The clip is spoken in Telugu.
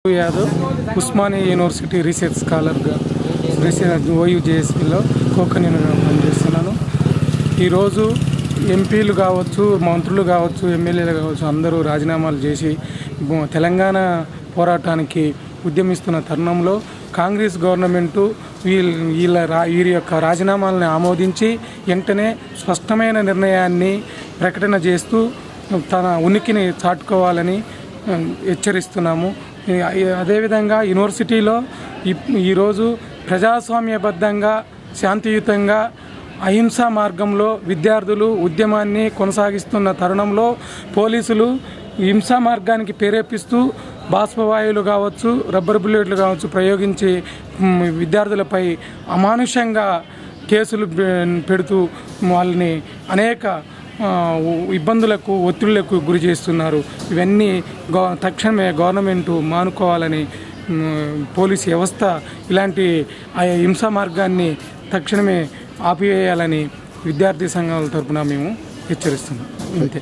యాదవ్ ఉస్మానియా యూనివర్సిటీ రీసెర్చ్ స్కాలర్గా OUJSPలో కోకనీనుగా పనిచేస్తున్నాను. ఈరోజు ఎంపీలు కావచ్చు, మంత్రులు కావచ్చు, ఎమ్మెల్యేలు కావచ్చు అందరూ రాజీనామాలు చేసి తెలంగాణ పోరాటానికి ఉద్యమిస్తున్న తరుణంలో కాంగ్రెస్ గవర్నమెంటు వీరి యొక్క రాజీనామాలను ఆమోదించి వెంటనే స్పష్టమైన నిర్ణయాన్ని ప్రకటన చేస్తూ తన ఉనికిని చాటుకోవాలని హెచ్చరిస్తున్నాము. అదేవిధంగా యూనివర్సిటీలో ఈరోజు ప్రజాస్వామ్యబద్ధంగా శాంతియుతంగా అహింసా మార్గంలో విద్యార్థులు ఉద్యమాన్ని కొనసాగిస్తున్న తరుణంలో పోలీసులు హింసా మార్గానికి ప్రేరేపిస్తూ బాష్పవాయువులు కావచ్చు, రబ్బర్ బుల్లెట్లు కావచ్చు ప్రయోగించి విద్యార్థులపై అమానుషంగా కేసులు పెడుతూ వాళ్ళని అనేక ఇబ్బందులకు ఒత్తిళ్లకు గురి చేస్తున్నారు. ఇవన్నీ తక్షణమే గవర్నమెంటు మానుకోవాలని, పోలీసు వ్యవస్థ ఇలాంటి హింసా మార్గాన్ని తక్షణమే ఆపివేయాలని విద్యార్థి సంఘాల తరపున మేము హెచ్చరిస్తున్నాం. అంతే.